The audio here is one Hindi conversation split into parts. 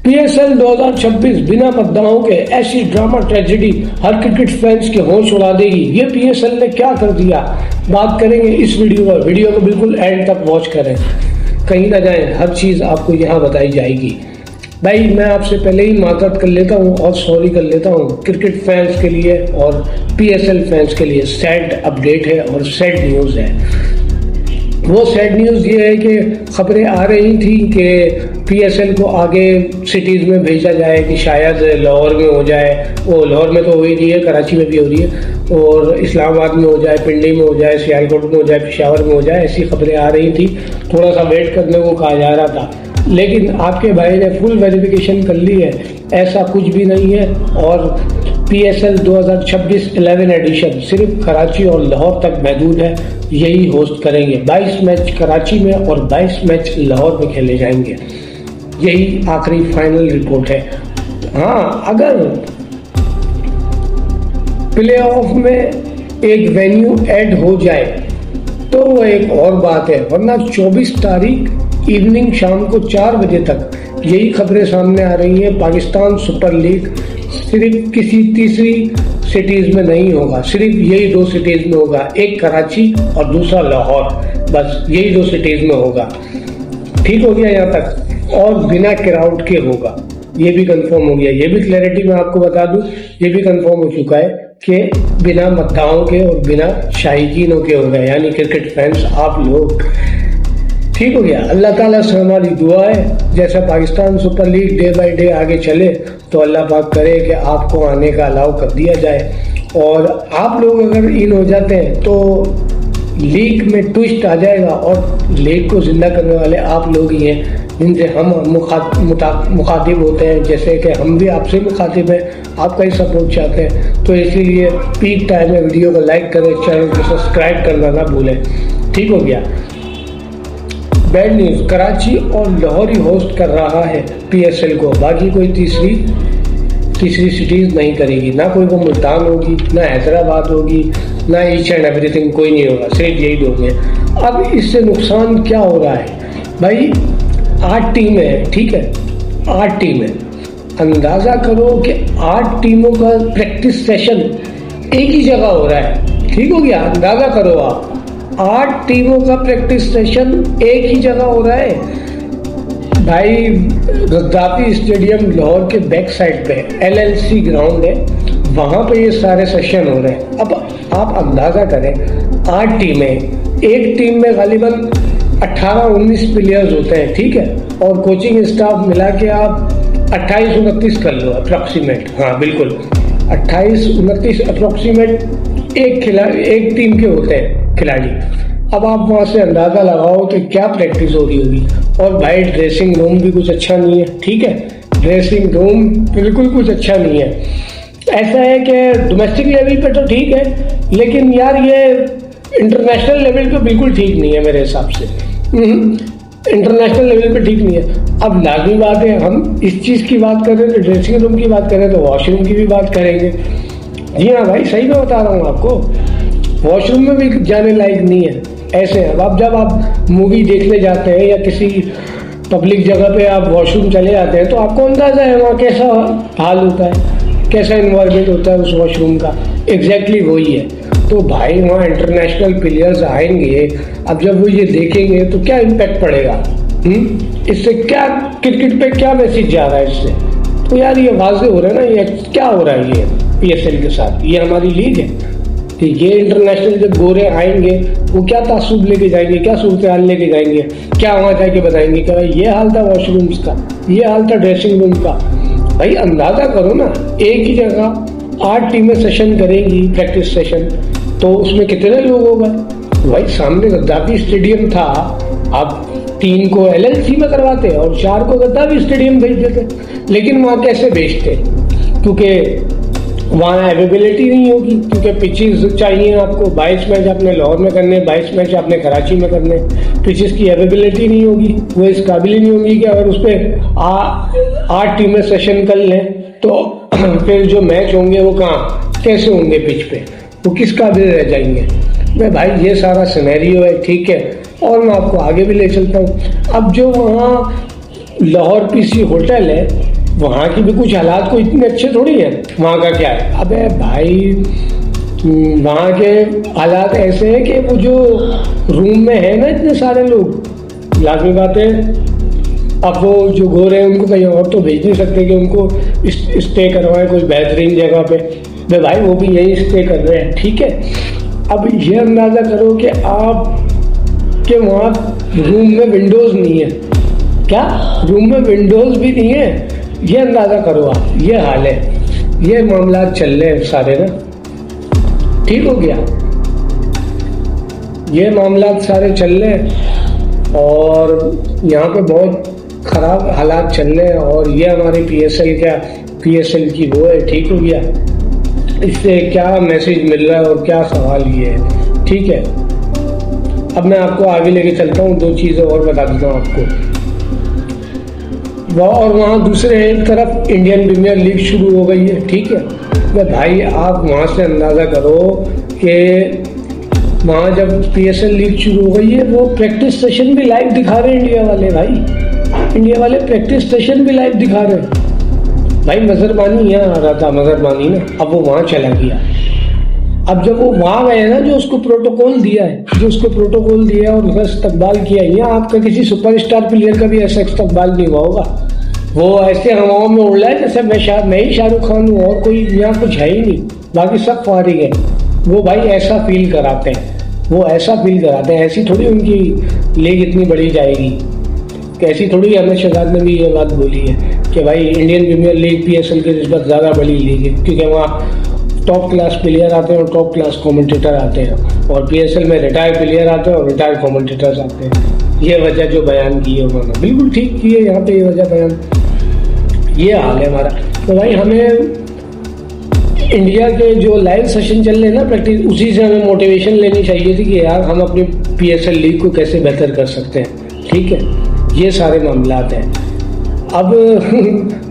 पीएसएल 2026 बिना मतदानों के ऐसी ड्रामा ट्रेजेडी हर क्रिकेट फैंस के होश उड़ा देगी। ये पीएसएल ने क्या कर दिया, बात करेंगे इस वीडियो में। वीडियो को बिल्कुल एंड तक वॉच करें, कहीं ना जाएं, हर चीज़ आपको यहाँ बताई जाएगी। भाई मैं आपसे पहले ही माजरत कर लेता हूँ और सॉरी कर लेता हूँ क्रिकेट फैंस के लिए और पीएसएल फैंस के लिए। सैड अपडेट है और सैड न्यूज़ है। वो सैड न्यूज़ ये है कि खबरें आ रही थी कि पीएसएल को आगे सिटीज़ में भेजा जाए कि शायद लाहौर में हो जाए। वो लाहौर में तो हो ही रही है, कराची में भी हो रही है, और इस्लामाबाद में हो जाए, पिंडी में हो जाए, सियालकोट में हो जाए, पेशावर में हो जाए। ऐसी खबरें आ रही थी। थोड़ा सा वेट करने को कहा जा रहा था, लेकिन आपके भाई ने फुल वेरिफिकेशन कर ली है, ऐसा कुछ भी नहीं है। और पीएसएल 2026 11 एडिशन सिर्फ कराची और लाहौर तक महदूद है। यही होस्ट करेंगे। 22 मैच कराची में और 22 मैच लाहौर में खेले जाएंगे। यही आखिरी फाइनल रिपोर्ट है। हाँ, अगर प्ले ऑफ में एक वेन्यू ऐड हो जाए तो वो एक और बात है, वरना 24 तारीख इवनिंग शाम को 4 बजे तक यही खबरें सामने आ रही हैं। पाकिस्तान सुपर लीग सिर्फ किसी तीसरी सिटीज़ में नहीं होगा, सिर्फ यही 2 सिटीज़ में होगा, एक कराची और दूसरा लाहौर। बस यही 2 सिटीज़ में होगा। ठीक हो गया यहाँ तक, और बिना क्राउड के होगा। ये भी कंफर्म हो गया। ये भी क्लैरिटी मैं आपको बता दूं, ये भी कंफर्म हो चुका है कि बिना मद्दाओं के और बिना शायकीनों के होगा, यानी क्रिकेट फैंस आप लोग। ठीक हो गया। अल्लाह ताला से हमारी दुआ है, जैसा Pakistan super league day by day आगे चले तो अल्लाह पाक करे कि आपको आने का अलाउ कर दिया जाए। और आप लोग अगर इन हो जाते हैं तो लीग में ट्विस्ट आ जाएगा, और लीग को जिंदा करने वाले आप लोग ही हैं, जिनसे हम मुखातिब होते हैं। जैसे कि हम भी आपसे मुखातिब हैं, आपका ही सपोर्ट चाहते हैं। तो इसीलिए पीक टाइम में वीडियो को लाइक करें, चैनल को सब्सक्राइब करना ना भूलें। ठीक हो गया। बैड न्यूज़, कराची और लाहौर ही होस्ट कर रहा है पीएसएल को, बाकी कोई तीसरी सिटीज़ नहीं करेगी। ना कोई वो मुल्तान होगी, ना हैदराबाद होगी, ना ईच एंड एवरीथिंग, कोई नहीं होगा, सिर्फ यही 2 हैं। अब इससे नुकसान क्या हो रहा है भाई? 8 टीमें हैं, ठीक है, 8 टीमें। अंदाज़ा करो कि 8 टीमों का प्रैक्टिस सेशन एक ही जगह हो रहा है। ठीक हो गया। अंदाज़ा करो आप, 8 टीमों का प्रैक्टिस सेशन एक ही जगह हो रहा है भाई। गद्दाफी स्टेडियम लाहौर के बैक साइड पे एलएलसी ग्राउंड है, वहाँ पे ये सारे सेशन हो रहे हैं। अब आप अंदाज़ा करें, 8 टीमें, एक टीम में गालिबन 18-19 प्लेयर्स होते हैं, ठीक है, और कोचिंग स्टाफ मिला के आप 28-29 कर लो अप्रॉक्सीमेट। हाँ बिल्कुल, 28-29 अप्रॉक्सीमेट एक टीम के होते हैं खिलाड़ी। अब आप वहाँ से अंदाज़ा लगाओ कि क्या प्रैक्टिस हो रही होगी। और भाई ड्रेसिंग रूम भी कुछ अच्छा नहीं है, ठीक है, ड्रेसिंग रूम बिल्कुल कुछ अच्छा नहीं है। ऐसा है कि डोमेस्टिक लेवल पे तो ठीक है, लेकिन यार ये इंटरनेशनल लेवल पे बिल्कुल ठीक नहीं है मेरे हिसाब से। इंटरनेशनल लेवल पे ठीक नहीं है। अब लाजमी बात है, हम इस चीज़ की बात करें तो ड्रेसिंग रूम की बात करें तो वॉशरूम की भी बात करेंगे। जी हाँ भाई, सही में बता रहा हूँ आपको, वॉशरूम में भी जाने लायक नहीं है। ऐसे है, अब जब आप मूवी देखने जाते हैं या किसी पब्लिक जगह पे आप वॉशरूम चले जाते हैं तो आपको अंदाज़ा है वहाँ कैसा हाल होता है, कैसा इन्वायरमेंट होता है उस वॉशरूम का। एग्जैक्टली वही है। तो भाई वहाँ इंटरनेशनल प्लेयर्स आएंगे, अब जब वो ये देखेंगे तो क्या इम्पैक्ट पड़ेगा? इससे क्या क्रिकेट पे क्या मैसेज जा रहा है इससे? तो यार ये वाज़ेह हो रहा है ना, ये क्या हो रहा है ये पीएसएल के साथ। ये हमारी लीग है कि ये इंटरनेशनल जब गोरे आएंगे वो क्या तासुब लेके जाएंगे, क्या सूरत हाल लेके जाएंगे, क्या वहाँ जाके बताएंगे कि भाई ये हाल था वॉशरूम्स का, ये हाल था ड्रेसिंग रूम का। भाई अंदाज़ा करो ना, एक ही जगह 8 टीमें सेशन करेंगी प्रैक्टिस सेशन, तो उसमें कितने लोग हो गए भाई? सामने गद्दाफी स्टेडियम था, आप 3 को एलएलसी में करवाते और 4 को गद्दाफी स्टेडियम भेज देते। लेकिन वहाँ कैसे भेजते? क्योंकि वहाँ अवेलेबिलिटी नहीं होगी, क्योंकि पिचेस चाहिए आपको। 22 मैच आपने लाहौर में करने, 22 मैच आपने कराची में करने, पिचेस की अवेलेबिलिटी नहीं होगी, वो इस काबिल ही नहीं होगी कि अगर उस पर 8 टीमें सेशन कर लें तो फिर जो मैच होंगे वो कहाँ कैसे होंगे पिच पे, वो किस काबिल रह जाएंगे। भाई ये सारा सिनेरियो है, ठीक है। और मैं आपको आगे भी ले चलता हूँ। अब जो वहाँ लाहौर पीसी होटल है, वहाँ की भी कुछ हालात को इतने अच्छे थोड़ी है। वहाँ का क्या है, अबे भाई वहाँ के हालात ऐसे हैं कि वो जो रूम में है ना इतने सारे लोग, लाजमी बात है अब वो जो गोरे हैं उनको कहीं और तो भेज नहीं सकते कि उनको स्टे करवाएं कोई बेहतरीन जगह पे। वे भाई वो भी यही स्टे कर रहे हैं, ठीक है। अब ये अंदाज़ा करो कि आप के वहाँ रूम में विंडोज़ नहीं है, क्या रूम में विंडोज़ भी नहीं है, ये अंदाज़ा करो आप। ये हाल है, ये मामला चल रहे हैं सारे ना, ठीक हो गया। ये मामला सारे चल रहे हैं और यहाँ पे बहुत ख़राब हालात चल रहे हैं। और ये हमारे पीएसएल की वो है, ठीक हो गया। इससे क्या मैसेज मिल रहा है और क्या सवाल ये है, ठीक है। अब मैं आपको आगे लेके चलता हूँ, दो चीज़ें और बता देता हूँ आपको। और वहाँ दूसरे एक तरफ इंडियन प्रीमियर लीग शुरू हो गई है, ठीक है। तो भाई आप वहाँ से अंदाज़ा करो कि वहाँ जब पीएसएल लीग शुरू हो गई है, वो प्रैक्टिस सेशन भी लाइव दिखा रहे हैं इंडिया वाले। भाई इंडिया वाले प्रैक्टिस सेशन भी लाइव दिखा रहे हैं। भाई मजरबानी यहाँ आ रहा था, मजरबानी ना, अब वो वहाँ चला गया। अब जब वो वहाँ गए ना, जो उसको प्रोटोकॉल दिया है, और उसका इस्तकबाल किया है, यहाँ आपका किसी सुपरस्टार प्लेयर का भी ऐसा इस्तकबाल नहीं हुआ होगा। वो ऐसे हवाओं में उड़ रहा है जैसे मैं ही शाहरुख खान हूँ और कोई यहाँ कुछ है ही नहीं, बाकी सब फारिग है। वो भाई ऐसा फील कराते हैं, ऐसी थोड़ी उनकी लीग इतनी बड़ी जाएगी। ऐसी थोड़ी अहमद शहजाद ने भी ये बात बोली है कि भाई इंडियन प्रीमियर लीग पीएसएल की निस्बत ज़्यादा बड़ी लीग है, क्योंकि वहाँ टॉप क्लास प्लेयर आते हैं और टॉप क्लास कमेंटेटर आते हैं, और पीएसएल में रिटायर्ड प्लेयर आते हैं और रिटायर्ड कमेंटेटर्स आते हैं। ये वजह जो बयान की है उन्होंने बिल्कुल ठीक की है, यहाँ पे ये वजह बयान, ये हाल है हमारा। तो भाई हमें इंडिया के जो लाइव सेशन चल रहे हैं ना प्रैक्टिस, उसी से हमें मोटिवेशन लेनी चाहिए थी कि यार हम अपनी पीएसएल लीग को कैसे बेहतर कर सकते हैं, ठीक है। ये सारे मामलात हैं। अब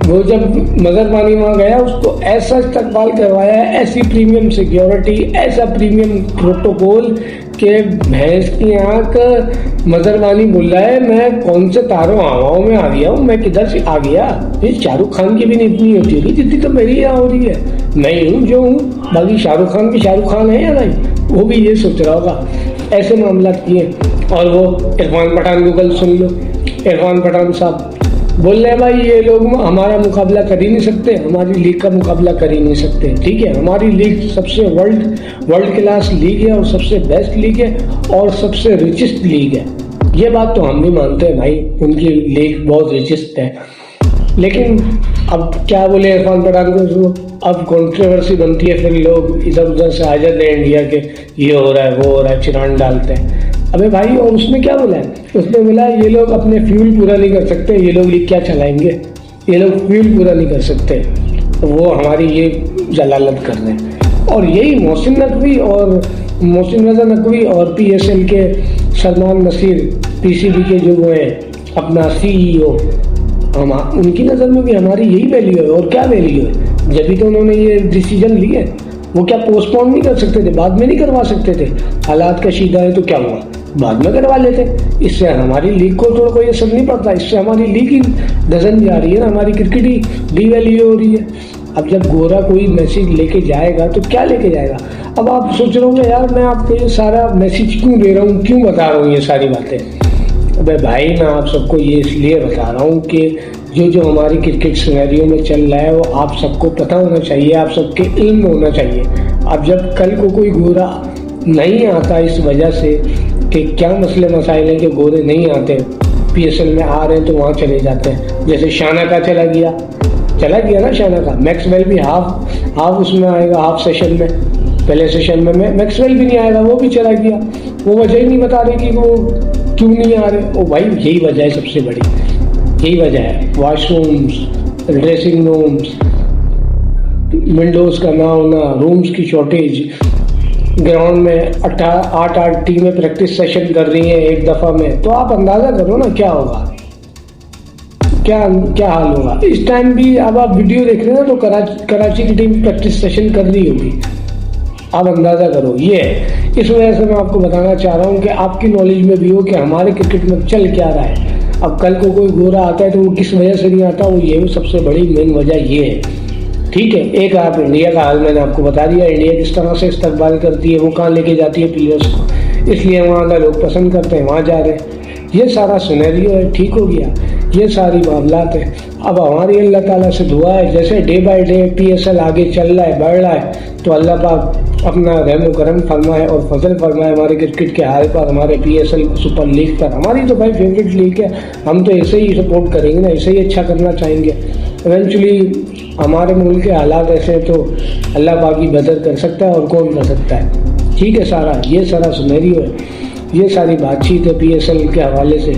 वो जब मजरबानी वहाँ गया, उसको ऐसा इस्तकबाल करवाया है, ऐसी प्रीमियम सिक्योरिटी, ऐसा प्रीमियम प्रोटोकॉल के भैंस की आँख मजरबानी बोल रहा है मैं कौन से तारों हवाओं में आ गया हूँ, मैं किधर से आ गया। ये शाहरुख खान की भी नहीं इतनी होती होगी जितनी तो मेरी यहाँ हो रही है। मैं हूँ जो हूँ, बाकी शाहरुख खान भी शाहरुख खान है या नहीं, वो भी ये सोच रहा होगा। ऐसे मामला किए। और वो इरफान पठान को कल सुन लो, इरफान पठान साहब बोल रहे हैं भाई ये लोग हमारा मुकाबला कर ही नहीं सकते, हमारी लीग का मुकाबला कर ही नहीं सकते, ठीक है। हमारी लीग सबसे वर्ल्ड क्लास लीग है और सबसे बेस्ट लीग है और सबसे रिचेस्ट लीग है। ये बात तो हम भी मानते हैं भाई, उनकी लीग बहुत रिचेस्ट है। लेकिन अब क्या बोले इरफान पठान को, अब कंट्रोवर्सी बनती है, फिर लोग इधर उधर से आ जाते हैं इंडिया के, ये हो रहा है वो हो रहा है, चिरान डालते हैं। अबे भाई और उसने क्या बोला है, उसने बोला ये लोग अपने फ्यूल पूरा नहीं कर सकते, ये लोग लीग क्या चलाएंगे, ये लोग फ्यूल पूरा नहीं कर सकते, तो वो हमारी ये जलालत कर रहे हैं। और यही मोहसिन रज़ा नकवी और पीएसएल के सलमान नसीर, पीसीबी के जो वो है अपना सीईओ, हम उनकी नज़र में भी हमारी यही वैल्यू है। और क्या वैल्यू है, जब भी तो उन्होंने ये डिसीजन लिए, वो क्या पोस्टपोन नहीं कर सकते थे, बाद में नहीं करवा सकते थे। हालात कशीदा है तो क्या हुआ, बाद में करवा लेते। इससे हमारी लीग को थोड़ा कोई असर नहीं पड़ता, इससे हमारी लीग ही डजन जा रही है ना, हमारी क्रिकेट ही डीवैल्यू हो रही है। अब जब गोरा कोई मैसेज लेके जाएगा तो क्या लेके जाएगा। अब आप सोच रहे होंगे यार मैं आपको ये सारा मैसेज क्यों दे रहा हूँ, क्यों बता रहा हूँ ये सारी बातें। अबे भाई मैं आप सबको ये इसलिए बता रहा हूँ कि जो हमारी क्रिकेट सिनेरियो में चल रहा है वो आप सबको पता होना चाहिए, आप सबके इल्म होना चाहिए। अब जब कल को कोई गोरा नहीं आता इस वजह से कि क्या मसले मसाइल हैं कि गोरे नहीं आते, पीएसएल में आ रहे हैं तो वहाँ चले जाते हैं। जैसे शाना का चला गया ना शाना का, मैक्सवेल भी हाफ उसमें आएगा, हाफ सेशन में, पहले सेशन में मैक्सवेल भी नहीं आएगा, वो भी चला गया। वो वजह ही नहीं बता रहे कि वो क्यों नहीं आ रहे। ओ भाई यही वजह है, सबसे बड़ी यही वजह है, वॉशरूम्स, ड्रेसिंग रूम्स, विंडोज़ का ना होना, रूम्स की शॉर्टेज, ग्राउंड में 8 टीमें प्रैक्टिस सेशन कर रही हैं एक दफ़ा में, तो आप अंदाज़ा करो ना क्या होगा, क्या हाल होगा। इस टाइम भी अब आप वीडियो देख रहे हैं ना, तो कराची की टीम प्रैक्टिस सेशन कर रही होगी, आप अंदाज़ा करो। ये इस वजह से मैं आपको बताना चाह रहा हूँ कि आपकी नॉलेज में भी हो कि हमारे क्रिकेट में चल क्या रहा है। अब कल को कोई गोरा आता है तो वो किस वजह से नहीं आता, वो ये सबसे बड़ी मेन वजह ये है। ठीक है, एक आप इंडिया का हाल मैंने आपको बता दिया, इंडिया किस तरह से इस्तकबाल करती है, वो कहाँ लेके जाती है प्लेयर्स को, इसलिए वहाँ का लोग पसंद करते हैं, वहाँ जा रहे हैं। ये सारा सिनेरियो है, ठीक हो गया, ये सारी मामलात है। अब हमारी अल्लाह ताला से दुआ है, जैसे डे बाय डे PSL आगे चल रहा है, बढ़ रहा है, तो अल्लाह पाक अपना रहम करम फरमाए और फजल फरमाए हमारे क्रिकेट के हाल पर, हमारे PSL सुपर लीग पर। हमारी तो भाई फेवरेट लीग है, हम तो ऐसे ही सपोर्ट करेंगे ना, ऐसे ही अच्छा करना चाहेंगे। इवेंचुअली हमारे मुल्क के हालात ऐसे हैं तो अल्लाह पाक ही बेहतर कर सकता है और कौन कर सकता है। ठीक है, ये सारा सिनेरियो है, ये सारी बातचीत है PSL के हवाले से।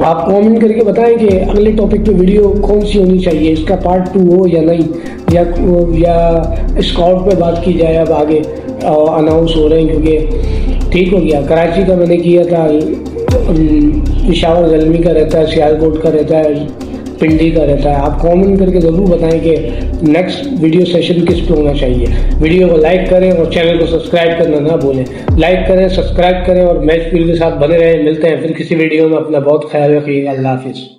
आप कमेंट करके बताएं कि अगले टॉपिक पे वीडियो कौन सी होनी चाहिए, इसका पार्ट 2 हो या नहीं, या स्काउट पे बात की जाए। अब आगे अनाउंस हो रहे हैं, क्योंकि ठीक हो गया, कराची का मैंने किया था, पेशावर ज़ल्मी का रहता है, सियालकोट का रहता है, पिंडी का रहता है। आप कमेंट करके ज़रूर बताएं कि नेक्स्ट वीडियो सेशन किस पे होना चाहिए। वीडियो को लाइक करें और चैनल को सब्सक्राइब करना ना भूलें। लाइक करें, सब्सक्राइब करें और मैच फील के साथ बने रहें। मिलते हैं फिर किसी वीडियो में, अपना बहुत ख्याल रखिएगा। अल्लाह हाफिज़।